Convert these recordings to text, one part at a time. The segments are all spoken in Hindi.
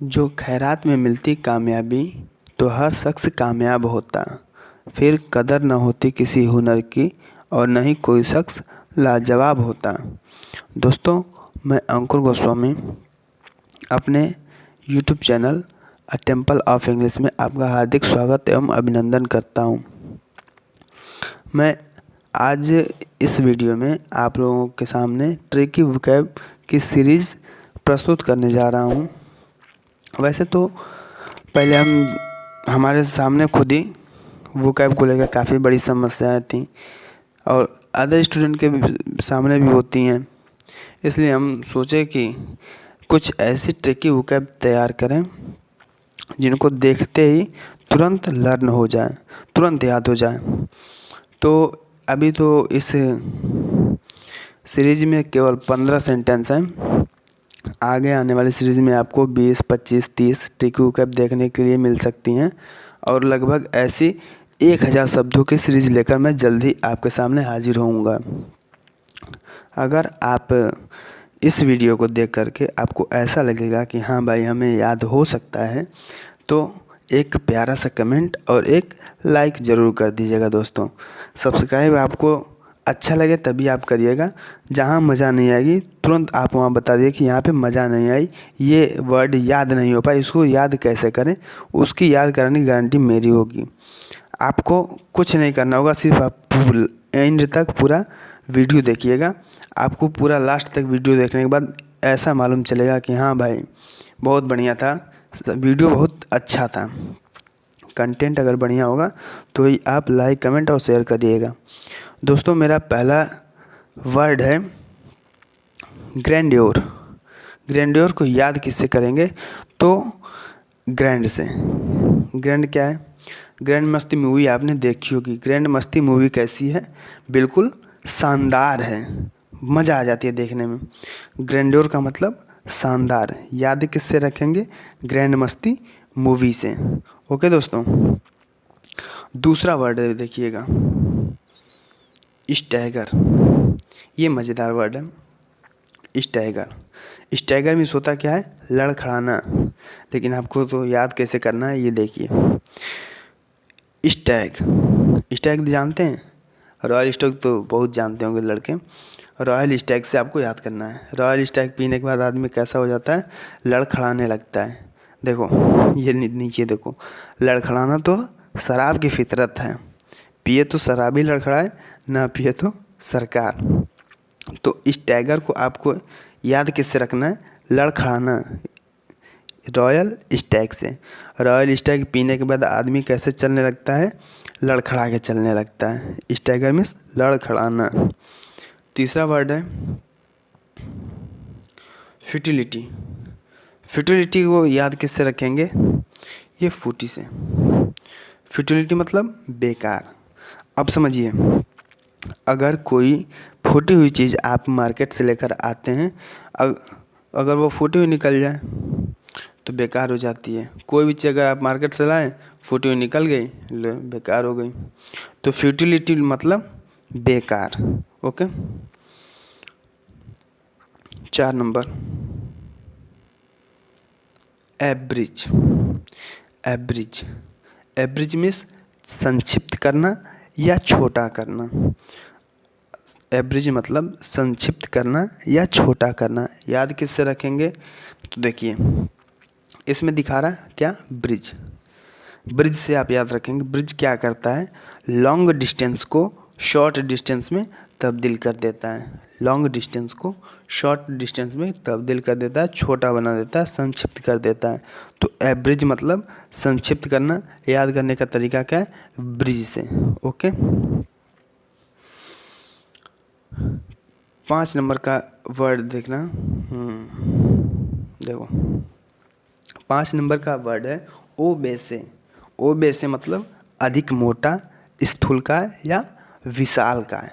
जो खैरात में मिलती कामयाबी तो हर शख्स कामयाब होता, फिर कदर न होती किसी हुनर की और न ही कोई शख्स लाजवाब होता। दोस्तों, मैं अंकुर गोस्वामी अपने YouTube channel a temple of English में आपका हार्दिक स्वागत एवं अभिनंदन करता हूँ। मैं आज इस वीडियो में आप लोगों के सामने ट्रिकी वोकैब की सीरीज़ प्रस्तुत करने जा रहा हूँ। वैसे तो पहले हमारे सामने खुद ही वोकैब को लेकर काफ़ी बड़ी समस्याएं थी और अदर स्टूडेंट के भी सामने भी होती हैं, इसलिए हम सोचे कि कुछ ऐसी ट्रिकी वोकैब तैयार करें जिनको देखते ही तुरंत लर्न हो जाए, तुरंत याद हो जाए। तो अभी तो इस सीरीज में केवल 15 सेंटेंस हैं। आगे आने वाली सीरीज़ में आपको 20, 25, 30 ट्रिकी वोकैब देखने के लिए मिल सकती हैं और लगभग ऐसी 1000 शब्दों की सीरीज़ लेकर मैं जल्द ही आपके सामने हाजिर होऊंगा। अगर आप इस वीडियो को देख करके आपको ऐसा लगेगा कि हाँ भाई हमें याद हो सकता है, तो एक प्यारा सा कमेंट और एक लाइक ज़रूर कर दीजिएगा। दोस्तों, सब्सक्राइब आपको अच्छा लगे तभी आप करिएगा। जहाँ मज़ा नहीं आएगी तुरंत आप वहाँ बता दिए कि यहाँ पे मज़ा नहीं आई, ये वर्ड याद नहीं हो पाया, इसको याद कैसे करें, उसकी याद कराने की गारंटी मेरी होगी। आपको कुछ नहीं करना होगा, सिर्फ आप एंड तक पूरा वीडियो देखिएगा। आपको पूरा लास्ट तक वीडियो देखने के बाद ऐसा मालूम चलेगा कि हाँ भाई बहुत बढ़िया था, वीडियो बहुत अच्छा था। कंटेंट अगर बढ़िया होगा तो ही आप लाइक, कमेंट और शेयर करिएगा। दोस्तों, मेरा पहला वर्ड है ग्रैंड्योर। ग्रैंड्योर को याद किससे करेंगे? तो ग्रैंड से। ग्रैंड क्या है? ग्रैंड मस्ती मूवी आपने देखी होगी। ग्रैंड मस्ती मूवी कैसी है? बिल्कुल शानदार है, मज़ा आ जाती है देखने में। ग्रैंड्योर का मतलब शानदार। याद किससे रखेंगे? ग्रैंड मस्ती मूवी से। ओके दोस्तों, दूसरा वर्ड देखिएगा, स्टैगर। ये मज़ेदार वर्ड है, स्टैगर। स्टैगर मीन्स होता क्या है? लड़खड़ाना। लेकिन आपको तो याद कैसे करना है ये देखिए। स्टैग, स्टैग जानते हैं? रॉयल स्टैग तो बहुत जानते होंगे लड़के। रॉयल स्टैग से आपको याद करना है। रॉयल स्टैग पीने के बाद आदमी कैसा हो जाता है? लड़खड़ाने लगता है। देखो ये नीचे देखो, लड़खड़ाना तो शराब की फितरत है। पिए तो शराबी लड़खड़ाए, ना पिए तो सरकार। तो स्टैगर को आपको याद किससे रखना है? लड़खड़ाना, रॉयल स्टैग से। रॉयल स्टैग पीने के बाद आदमी कैसे चलने लगता है? लड़खड़ा के चलने लगता है। स्टैगर मीन्स लड़खड़ाना। तीसरा वर्ड है फ्यूटिलिटी। फ्यूटिलिटी को याद किससे रखेंगे? ये फूटी से। फ्यूटिलिटी मतलब बेकार। अब समझिए, अगर कोई फूटी हुई चीज़ आप मार्केट से लेकर आते हैं, अगर वो फूटी हुई निकल जाए तो बेकार हो जाती है। कोई भी चीज़ अगर आप मार्केट से लाएं, फूटी हुई निकल गई, लो बेकार हो गई। तो फ्यूटिलिटी मतलब बेकार। Okay, 4 number, average. Average, average means संक्षिप्त करना या छोटा करना। एवरेज मतलब संक्षिप्त करना या छोटा करना। याद किससे रखेंगे? तो देखिए इसमें दिखा रहा क्या? ब्रिज। ब्रिज से आप याद रखेंगे। ब्रिज क्या करता है? लॉन्ग डिस्टेंस को शॉर्ट डिस्टेंस में तब्दील कर देता है। लॉन्ग डिस्टेंस को शॉर्ट डिस्टेंस में तब्दील कर देता है, छोटा बना देता है, संक्षिप्त कर देता है। तो एवरेज मतलब संक्षिप्त करना। याद करने का तरीका क्या है? ब्रिज से। ओके, 5 नंबर का वर्ड देखना। देखो 5 नंबर का वर्ड है ओबेसे। ओबेसे मतलब अधिक मोटा, स्थूलकाय या विशालकाय।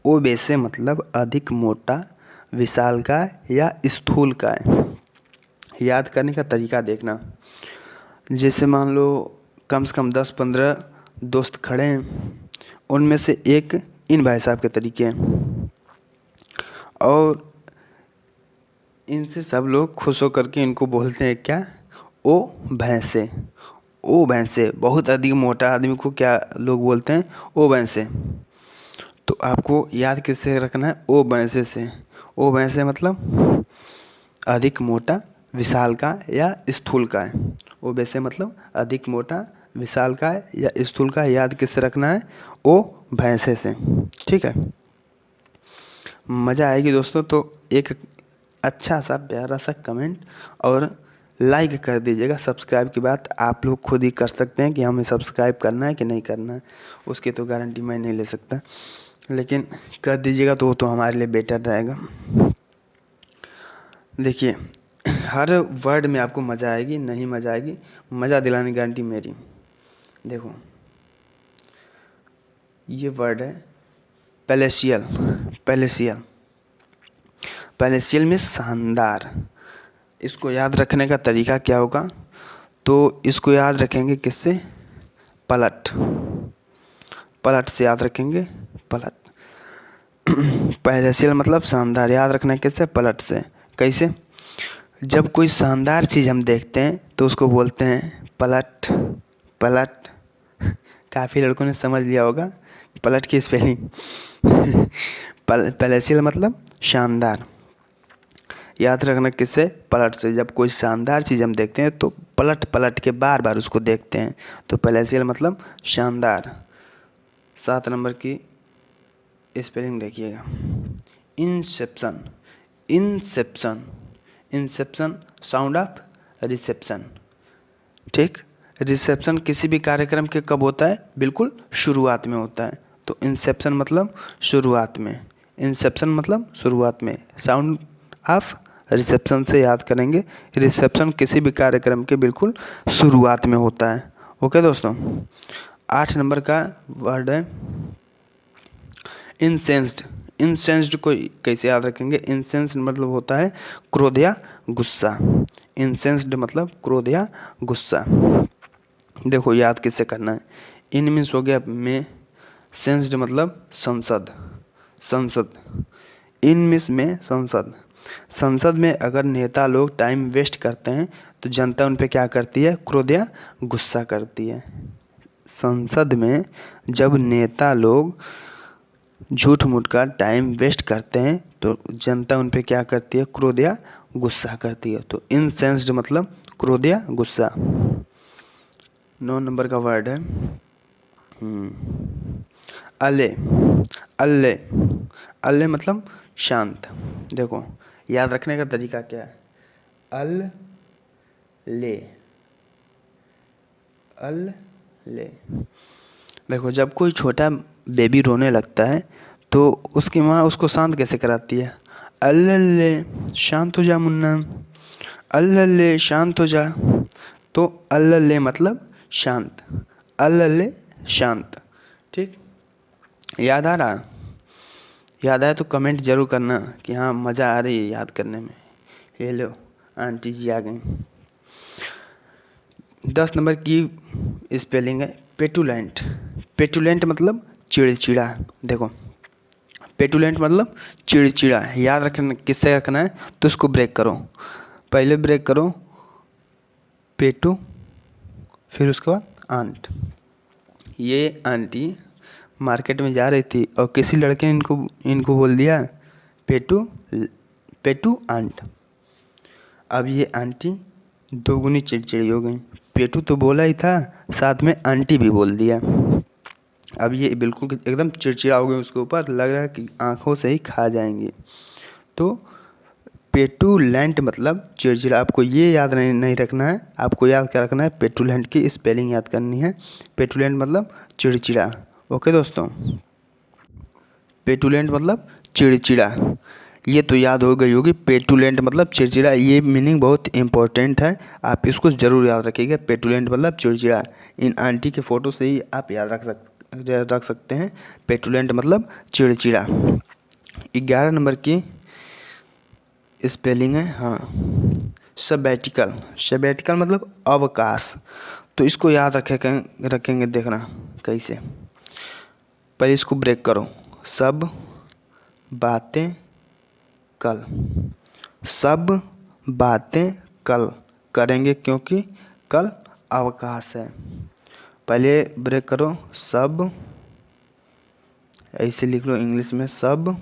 ओबेसे मतलब अधिक मोटा, विशालकाय या स्थूलकाय। याद करने का तरीका देखना। जैसे मान लो कम से कम 10-15 दोस्त खड़े हैं, उनमें से एक इन भाई साहब के तरीके हैं और इनसे सब लोग खुश होकर के इनको बोलते हैं क्या? ओ भैंसे, ओ भैंसे। बहुत अधिक मोटा आदमी को क्या लोग बोलते हैं? ओ भैंसे। तो आपको याद किससे रखना है? ओ भैंसे से। ओ भैंसे मतलब अधिक मोटा, विशालकाय या स्थूलकाय। ओ वैसे मतलब अधिक मोटा, विशालकाय या स्थूलकाय। याद किससे रखना है? ओ भैंसे से। ठीक है, मज़ा आएगी दोस्तों। तो एक अच्छा सा प्यारा सा कमेंट और लाइक कर दीजिएगा। सब्सक्राइब की बात आप लोग खुद ही कर सकते हैं कि हमें सब्सक्राइब करना है कि नहीं करना है, उसकी तो गारंटी मैं नहीं ले सकता, लेकिन कर दीजिएगा तो हमारे लिए बेटर रहेगा। देखिए, हर वर्ड में आपको मज़ा आएगी, नहीं मज़ा आएगी, मज़ा दिलाने की गारंटी मेरी। देखो, ये वर्ड है पैलेशियल। पैलेशियल, पैलेशियल में शानदार। इसको याद रखने का तरीका क्या होगा? तो इसको याद रखेंगे किससे? पलट। पलट से याद रखेंगे, पलट। पैलेशियल मतलब शानदार, याद रखना है किससे? पलट से। कैसे? जब कोई शानदार चीज़ हम देखते हैं तो उसको बोलते हैं पलट। पलट। काफ़ी लड़कों ने समझ लिया होगा पलट की स्पेलिंग। पैलेशियल मतलब शानदार, याद रखना किससे? पलट से। जब कोई शानदार चीज़ हम देखते हैं तो पलट पलट के बार बार उसको देखते हैं, तो पैलेशियल मतलब शानदार। 7 नंबर की स्पेलिंग देखिएगा, Inception. Inception, Inception sound of reception. ठीक, रिसेप्शन किसी भी कार्यक्रम के कब होता है? बिल्कुल शुरुआत में होता है। तो इंसेप्शन मतलब शुरुआत में। इंसेप्शन मतलब शुरुआत में। साउंड ऑफ रिसेप्शन से याद करेंगे, रिसेप्शन किसी भी कार्यक्रम के बिल्कुल शुरुआत में होता है। ओके दोस्तों, 8 नंबर का वर्ड है इंसेंस्ड। इंसेंस्ड को कैसे याद रखेंगे? इंसेंस्ड मतलब होता है क्रोध या गुस्सा। इंसेंस्ड मतलब क्रोध या गुस्सा। देखो, याद किससे करना है? इन मीन्स हो गया में, सेंस्ड मतलब संसद। संसद, इन मीन्स में संसद। संसद में अगर नेता लोग टाइम वेस्ट करते हैं तो जनता उन पे क्या करती है? क्रोध या गुस्सा करती है। संसद में जब नेता लोग झूठ मूठ का टाइम वेस्ट करते हैं तो जनता उन पे क्या करती है? क्रोध या गुस्सा करती है। तो इनसेंस्ड मतलब क्रोध या गुस्सा। 9 नंबर का वर्ड है अले। अल्ले, अल्ले मतलब शांत। देखो, याद रखने का तरीका क्या है? अल ले, अल ले। देखो, जब कोई छोटा बेबी रोने लगता है तो उसकी माँ उसको शांत कैसे कराती है? अल्ले शांत हो जा मुन्ना, अल्ले शांत हो जा। तो अल्ले मतलब शांत, अल्ले शांत। ठीक, याद आ रहा? याद आया तो कमेंट जरूर करना कि हाँ मज़ा आ रही है याद करने में। ये लो, आंटी जी आ गई। 10 नंबर की स्पेलिंग है पेटुलेंट। पेटुलेंट मतलब चिड़चिड़ा। देखो, पेटुलेंट मतलब चिड़चिड़ा। याद रखना किससे रखना है? तो उसको ब्रेक करो। पहले ब्रेक करो पेटू, फिर उसके बाद आंट। ये आंटी मार्केट में जा रही थी और किसी लड़के ने इनको बोल दिया पेटू, पेटू आंट। अब ये आंटी दोगुनी चिड़चिड़ी हो गई। पेटू तो बोला ही था, साथ में आंटी भी बोल दिया। अब ये बिल्कुल एकदम चिड़चिड़ा हो गई, उसके ऊपर लग रहा है कि आंखों से ही खा जाएंगी। तो पेटुलेंट मतलब चिड़चिड़ा। आपको ये याद नहीं रखना है, आपको याद क्या रखना है? पेटुलेंट की स्पेलिंग याद करनी है। पेटुलेंट मतलब चिड़चिड़ा। ओके दोस्तों, पेटुलेंट मतलब चिड़चिड़ा। ये तो याद हो गई होगी, पेटुलेंट मतलब चिड़चिड़ा। ये मीनिंग बहुत इंपॉर्टेंट है, आप इसको ज़रूर याद रखिएगा। पेटुलेंट मतलब चिड़चिड़ा। इन आंटी के फ़ोटो से ही आप याद रख सकते हैं पेटुलेंट मतलब चिड़चिड़ा। 11 नंबर की स्पेलिंग है सबैटिकल। सबैटिकल मतलब अवकाश। तो इसको याद रखेंगे, देखना कैसे। पहले इसको ब्रेक करो, सब बातें कल। सब बातें कल। करेंगे क्योंकि कल अवकाश है। पहले ब्रेक करो, सब ऐसे लिख लो इंग्लिश में, सब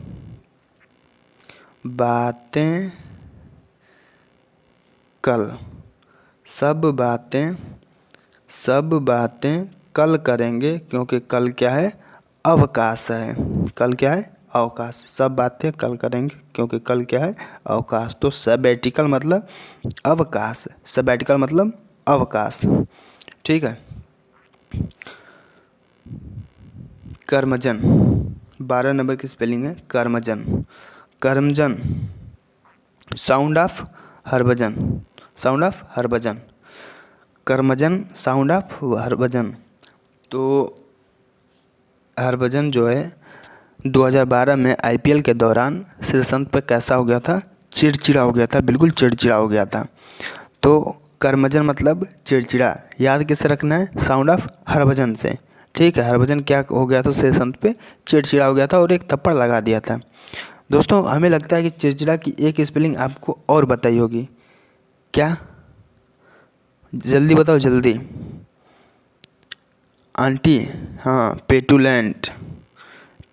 बातें कल, सब बातें कल करेंगे क्योंकि कल क्या है, अवकाश है। कल क्या है, अवकाश। सब बातें कल करेंगे क्योंकि कल क्या है, अवकाश। तो सबैटिकल मतलब अवकाश, सबैटिकल मतलब अवकाश, ठीक है। कर्मजन, 12 नंबर की स्पेलिंग है curmudgeon. Curmudgeon sound of Harbhajan, sound of Harbhajan. Curmudgeon sound of Harbhajan. तो हरभजन जो है 2012 में आईपीएल के दौरान श्रीसंत पे कैसा हो गया था, चिड़चिड़ा हो गया था, बिल्कुल चिड़चिड़ा हो गया था। तो कर्मजन मतलब चिड़चिड़ा, याद किससे रखना है, साउंड ऑफ हरभजन से, ठीक है। हरभजन क्या हो गया था, श्रीसंत पे चिड़चिड़ा हो गया था और एक थप्पड़ लगा दिया था। दोस्तों हमें लगता है कि चिड़चिड़ा की एक स्पेलिंग आपको और बताई होगी, क्या, जल्दी बताओ जल्दी। आंटी, हाँ, पेटूलेंट,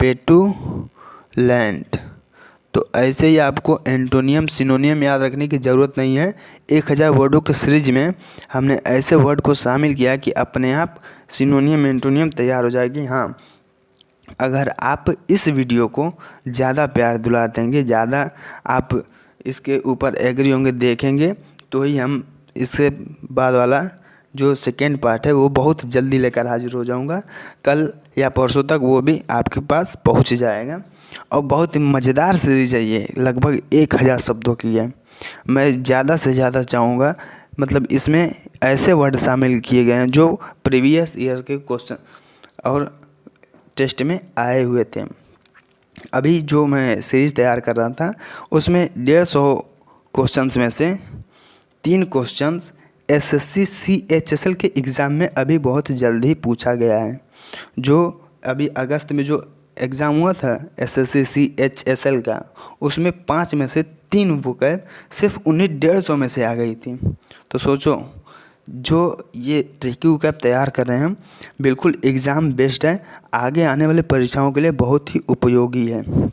पेटूलेंट। तो ऐसे ही आपको एंटोनियम सिनोनियम याद रखने की ज़रूरत नहीं है। 1000 वर्डों के सीरीज में हमने ऐसे वर्ड को शामिल किया कि अपने आप सिनोनियम एंटोनियम तैयार हो जाएगी। हाँ, अगर आप इस वीडियो को ज़्यादा प्यार दुला देंगे, ज़्यादा आप इसके ऊपर एग्री होंगे, देखेंगे, तो ही हम इससे बाद वाला जो सेकेंड पार्ट है वो बहुत जल्दी लेकर हाजिर हो जाऊंगा। कल या परसों तक वो भी आपके पास पहुंच जाएगा। और बहुत ही मज़ेदार सीरीज है ये, लगभग 1000 शब्दों की है। मैं ज़्यादा से ज़्यादा चाहूँगा, मतलब इसमें ऐसे वर्ड शामिल किए गए हैं जो प्रीवियस ईयर के क्वेश्चन और टेस्ट में आए हुए थे। अभी जो मैं सीरीज तैयार कर रहा था उसमें 150 क्वेश्चंस में से 3 क्वेश्चंस एसएससी सीएचएसएल के एग्ज़ाम में अभी बहुत जल्द ही पूछा गया है। जो अभी अगस्त में जो एग्ज़ाम हुआ था एसएससी सीएचएसएल का, उसमें 5 में से 3 वोकैब सिर्फ उन्हीं 150 में से आ गई थी। तो सोचो, जो ये ट्रिकी वोकैब तैयार कर रहे हैं हम, बिल्कुल एग्ज़ाम बेस्ड है, आगे आने वाले परीक्षाओं के लिए बहुत ही उपयोगी है।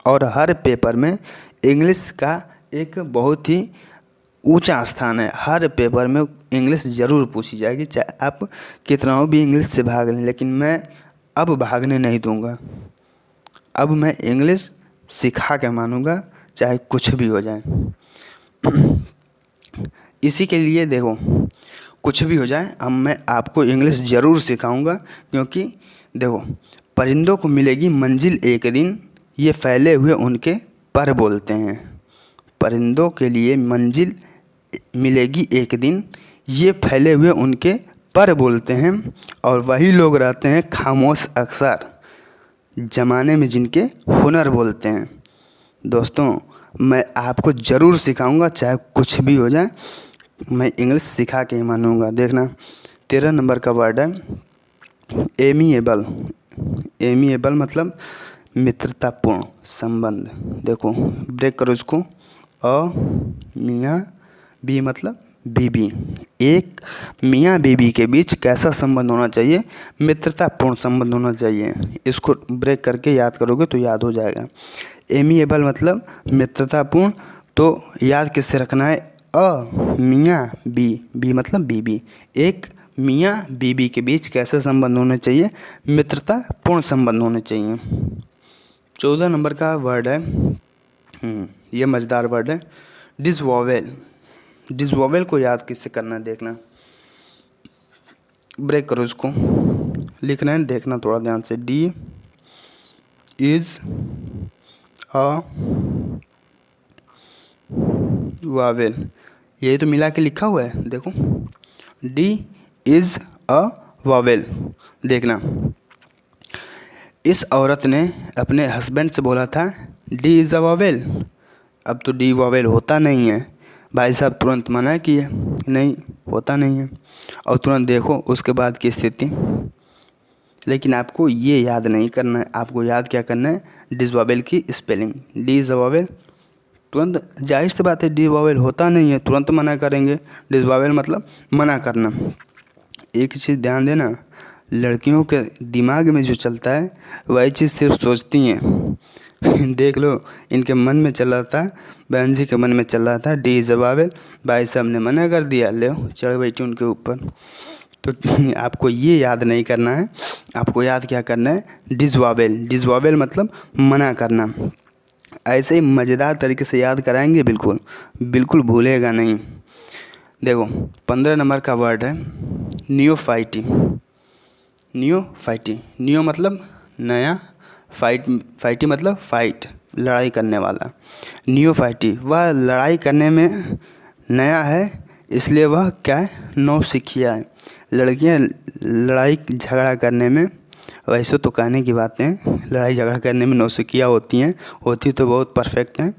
और हर पेपर में इंग्लिश का एक बहुत ही ऊंचा स्थान है। हर पेपर में इंग्लिश ज़रूर पूछी जाएगी, चाहे आप कितना भी इंग्लिश से भाग लें, लेकिन मैं अब भागने नहीं दूंगा। अब मैं इंग्लिश सिखा के मानूंगा, चाहे कुछ भी हो जाए। इसी के लिए देखो, कुछ भी हो जाए अब मैं आपको इंग्लिश ज़रूर सिखाऊंगा, क्योंकि देखो, परिंदों को मिलेगी मंजिल एक दिन, ये फैले हुए उनके पर बोलते हैं। परिंदों के लिए मंजिल मिलेगी एक दिन, ये फैले हुए उनके पर बोलते हैं, और वही लोग रहते हैं खामोश अक्सर, ज़माने में जिनके हुनर बोलते हैं। दोस्तों मैं आपको ज़रूर सिखाऊंगा, चाहे कुछ भी हो जाए, मैं इंग्लिश सिखा के ही मानूंगा। देखना 13 नंबर का वर्ड है एमिएबल। एमिएबल मतलब मित्रतापूर्ण संबंध। देखो ब्रेक करो इसको, मियाँ बी मतलब बीबी। एक मियाँ बीबी के बीच कैसा संबंध होना चाहिए, मित्रतापूर्ण संबंध होना चाहिए। इसको ब्रेक करके याद करोगे तो याद हो जाएगा। एमिएबल मतलब मित्रतापूर्ण, तो याद किससे रखना है, मियाँ बी मतलब बीबी। एक मियाँ बीबी के बीच कैसे संबंध होने चाहिए, मित्रतापूर्ण संबंध होने चाहिए। 14 नंबर का वर्ड है, ये मज़ेदार वर्ड है डिसवॉवेल। डिसवॉवेल को याद किससे करना है, देखना, ब्रेक करो इसको, लिखना है, देखना थोड़ा ध्यान से। डी इज अ वावेल, यही तो मिला के लिखा हुआ है, देखो डी इज अ वावेल। देखना, इस औरत ने अपने हस्बैंड से बोला था डी इज़ अ वावेल। अब तो डी वावेल होता नहीं है। भाई साहब तुरंत मना किए, नहीं होता नहीं है, और तुरंत देखो उसके बाद की स्थिति। लेकिन आपको ये याद नहीं करना है, आपको याद क्या करना है, डिसवावेल की spelling. D is a Wavell तुरंत जाहिर सी बात है डिसवावेल होता नहीं है, तुरंत मना करेंगे। डिसवावेल मतलब मना करना। एक चीज़ ध्यान देना, लड़कियों के दिमाग में जो चलता है वही चीज़ सिर्फ सोचती हैं। देख लो, इनके मन में चल रहा था, बहन जी के मन में चल रहा था डिसवावेल, भाई साहब ने मना कर दिया, ले चढ़ बैठी उनके ऊपर। तो आपको ये याद नहीं करना है, आपको याद क्या करना है, डिसवावेल। डिसवावेल मतलब मना करना। ऐसे ही मज़ेदार तरीके से याद कराएंगे, बिल्कुल बिल्कुल भूलेगा नहीं। देखो 15 नंबर का वर्ड है नियोफाइटी। नियोफाइटी, नियो मतलब नया, फाइटी मतलब फाइट, लड़ाई करने वाला। नियोफाइटी, वह लड़ाई करने में नया है, इसलिए वह क्या है, नौसिखिया है। लड़कियां लड़ाई झगड़ा करने में, वैसे तो कहने की बातें, लड़ाई झगड़ा करने में नौसिखिया होती हैं, होती तो बहुत परफेक्ट हैं,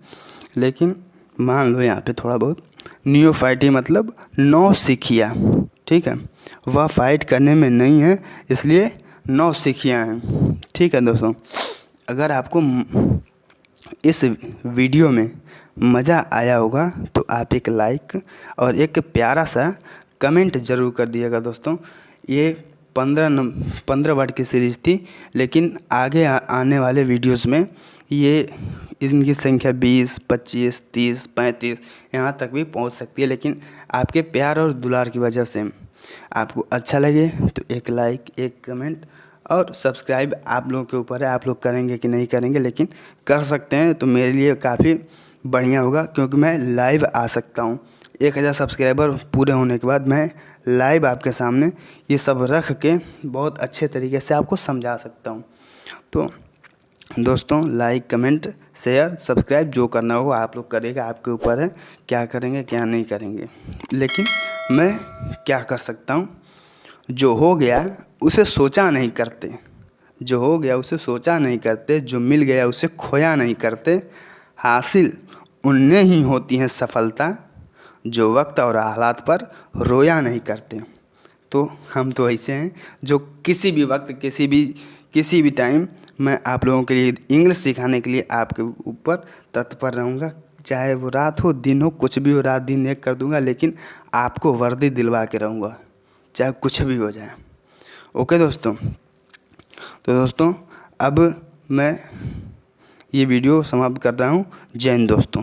लेकिन मान लो यहाँ पे थोड़ा बहुत। नियोफाइटी मतलब नौसिखिया, ठीक है। वह फाइट करने में नहीं है, इसलिए नौसिखिया हैं, ठीक है दोस्तों। अगर आपको इस वीडियो में मज़ा आया होगा तो आप एक लाइक और एक प्यारा सा कमेंट ज़रूर कर दिएगा दोस्तों। ये 15 वर्ड की सीरीज़ थी, लेकिन आगे आने वाले वीडियोस में ये इनकी संख्या 20, 25, 30, 35 यहाँ तक भी पहुँच सकती है, लेकिन आपके प्यार और दुलार की वजह से। आपको अच्छा लगे तो एक लाइक, एक कमेंट और सब्सक्राइब आप लोगों के ऊपर है, आप लोग करेंगे कि नहीं करेंगे, लेकिन कर सकते हैं तो मेरे लिए काफ़ी बढ़िया होगा, क्योंकि मैं लाइव आ सकता हूँ। 1000 सब्सक्राइबर पूरे होने के बाद मैं लाइव आपके सामने ये सब रख के बहुत अच्छे तरीके से आपको समझा सकता हूँ। तो दोस्तों लाइक, कमेंट, शेयर, सब्सक्राइब जो करना होगा आप लोग करेगा, आपके ऊपर है क्या करेंगे क्या नहीं करेंगे। लेकिन मैं क्या कर सकता हूँ, जो हो गया उसे सोचा नहीं करते, जो हो गया उसे सोचा नहीं करते, जो मिल गया उसे खोया नहीं करते, हासिल उनने ही होती है सफलता, जो वक्त और हालात पर रोया नहीं करते। तो हम तो ऐसे हैं जो किसी भी वक्त, किसी भी टाइम मैं आप लोगों के लिए इंग्लिश सिखाने के लिए आपके ऊपर तत्पर रहूँगा। चाहे वो रात हो दिन हो, कुछ भी हो, रात दिन एक कर दूँगा, लेकिन आपको वर्दी दिलवा के रहूँगा, चाहे कुछ भी हो जाए। ओके दोस्तों। तो दोस्तों अब मैं ये वीडियो समाप्त कर रहा हूँ। जय हिंद दोस्तों।